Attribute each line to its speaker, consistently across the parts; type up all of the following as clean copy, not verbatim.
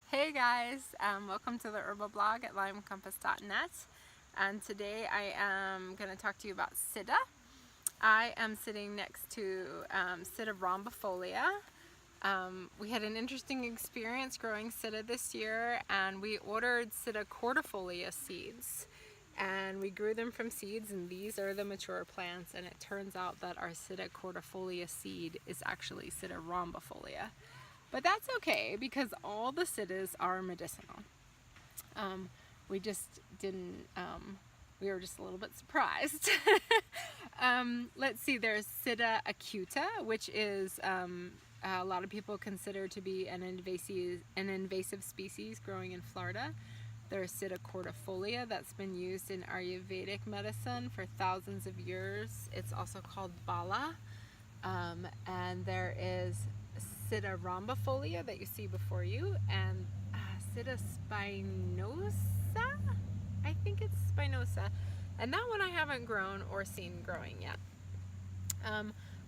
Speaker 1: Hey guys, welcome to the herbal blog at lymecompass.net, and today I am going to talk to you about Sida. I am sitting next to Sida rhombifolia. We had an interesting experience growing Sida this year, and we ordered Sida cordifolia seeds, and we grew them from seeds, and these are the mature plants, and it turns out that our Sida cordifolia seed is actually Sida rhombifolia. But that's okay because all the Sidas are medicinal. We just didn't, we were just a little bit surprised. Let's see, there's Sida acuta, which is a lot of people consider to be an invasive species growing in Florida. There's Sida cordifolia that's been used in Ayurvedic medicine for thousands of years. It's also called Bala. And there is Sida rhombifolia that you see before you, and Sida spinosa, I think it's spinosa, and that one I haven't grown or seen growing yet.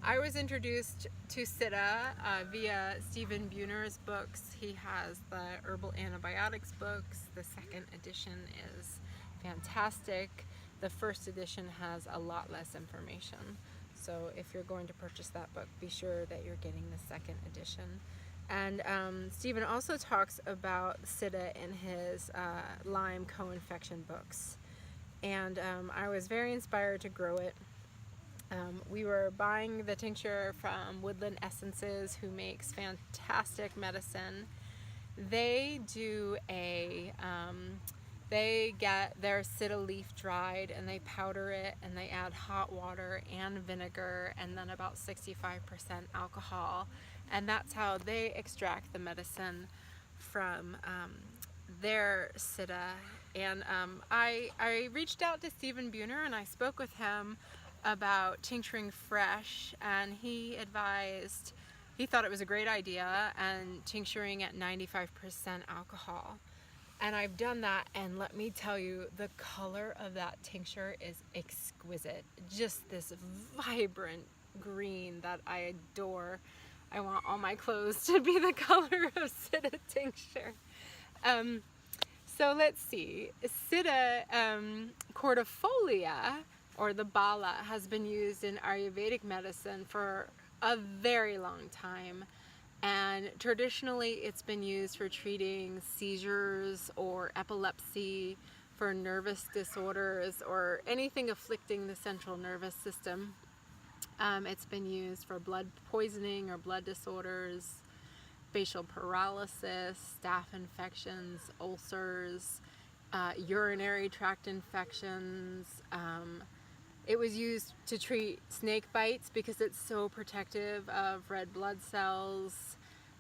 Speaker 1: I was introduced to Sida via Stephen Buhner's books. He has the Herbal Antibiotics books. The second edition is fantastic. The first edition has a lot less information. So if you're going to purchase that book, be sure that you're getting the second edition. And Stephen also talks about Sida in his Lyme co-infection books. And I was very inspired to grow it. We were buying the tincture from Woodland Essences, who makes fantastic medicine. They do they get their Sida leaf dried and they powder it and they add hot water and vinegar and then about 65% alcohol, and that's how they extract the medicine from their Sida. And I reached out to Stephen Buhner and I spoke with him about tincturing fresh, and he advised, he thought it was a great idea, and tincturing at 95% alcohol. And I've done that, and let me tell you, the color of that tincture is exquisite. Just this vibrant green that I adore. I want all my clothes to be the color of Sida tincture. So let's see. Sida cordifolia, or the Bala, has been used in Ayurvedic medicine for a very long time. And traditionally it's been used for treating seizures or epilepsy, for nervous disorders, or anything afflicting the central nervous system. It's been used for blood poisoning or blood disorders, facial paralysis, staph infections, ulcers, urinary tract infections. It was used to treat snake bites because it's so protective of red blood cells.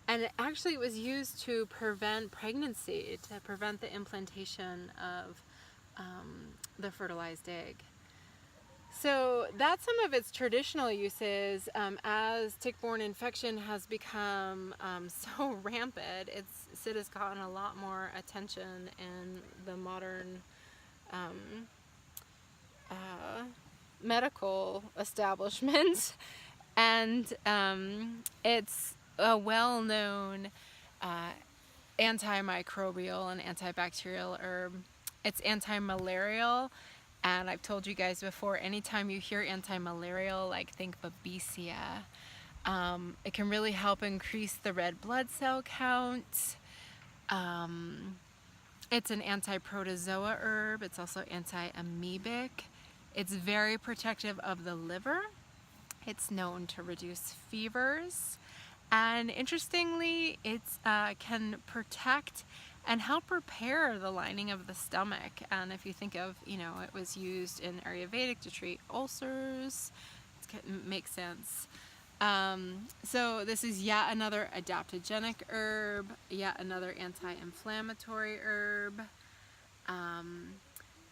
Speaker 1: And actually it was used to prevent pregnancy, to prevent the implantation of the fertilized egg. So that's some of its traditional uses. As tick-borne infection has become so rampant, Sida's gotten a lot more attention in the modern medical establishment, and it's a well-known antimicrobial and antibacterial herb. It's anti-malarial, and I've told you guys before, anytime you hear anti-malarial, like think babesia. It can really help increase the red blood cell count. It's an anti-protozoa herb. It's also anti-amoebic. It's very protective of the liver. It's known to reduce fevers. And interestingly, it can protect and help repair the lining of the stomach. And if you think of, it was used in Ayurvedic to treat ulcers, it makes sense. So this is yet another adaptogenic herb, yet another anti-inflammatory herb.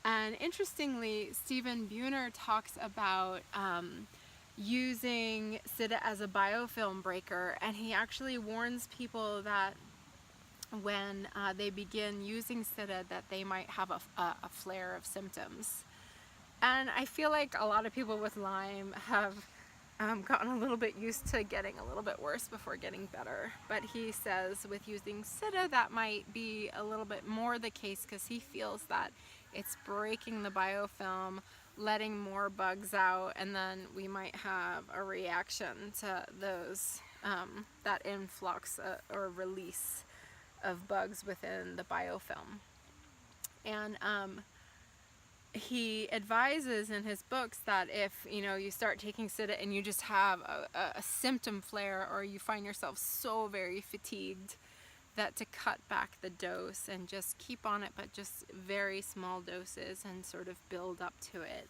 Speaker 1: And interestingly, Stephen Buhner talks about using Sida as a biofilm breaker, and he actually warns people that when they begin using Sida that they might have a flare of symptoms. And I feel like a lot of people with Lyme have gotten a little bit used to getting a little bit worse before getting better. But he says with using Sida that might be a little bit more the case because he feels that it's breaking the biofilm, letting more bugs out, and then we might have a reaction to those, that influx or release of bugs within the biofilm. And he advises in his books that if you start taking Sida and you just have a symptom flare, or you find yourself so very fatigued, that to cut back the dose and just keep on it, but just very small doses and sort of build up to it.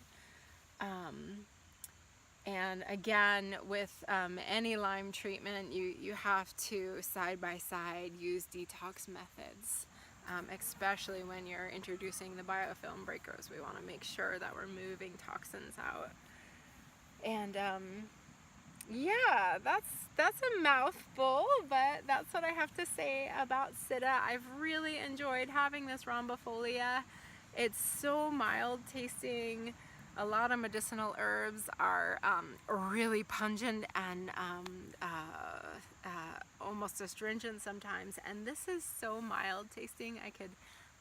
Speaker 1: And again, with any Lyme treatment, you have to side by side use detox methods. Especially when you're introducing the biofilm breakers, we want to make sure that we're moving toxins out. And yeah, that's a mouthful, but that's what I have to say about Sida. I've really enjoyed having this rhombifolia. It's so mild tasting. A lot of medicinal herbs are really pungent and almost astringent sometimes, and this is so mild tasting. I could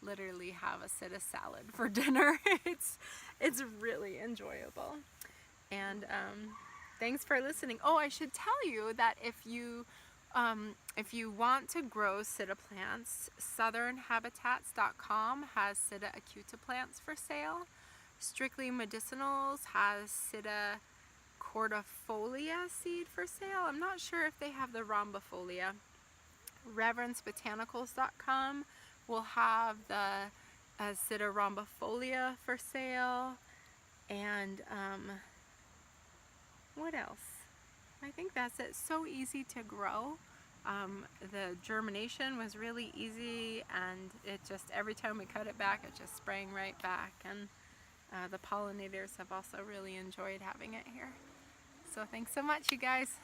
Speaker 1: literally have a Sida salad for dinner. It's really enjoyable. And thanks for listening. Oh, I should tell you that if you want to grow Sida plants, southernhabitats.com has Sida acuta plants for sale. Strictly Medicinals has Sida cordifolia seed for sale. I'm not sure if they have the rhombifolia. reverencebotanicals.com will have the Sida rhombifolia for sale. And what else? I think that's it. So easy to grow. The germination was really easy, and it just, every time we cut it back, it just sprang right back. And the pollinators have also really enjoyed having it here. So thanks so much, you guys.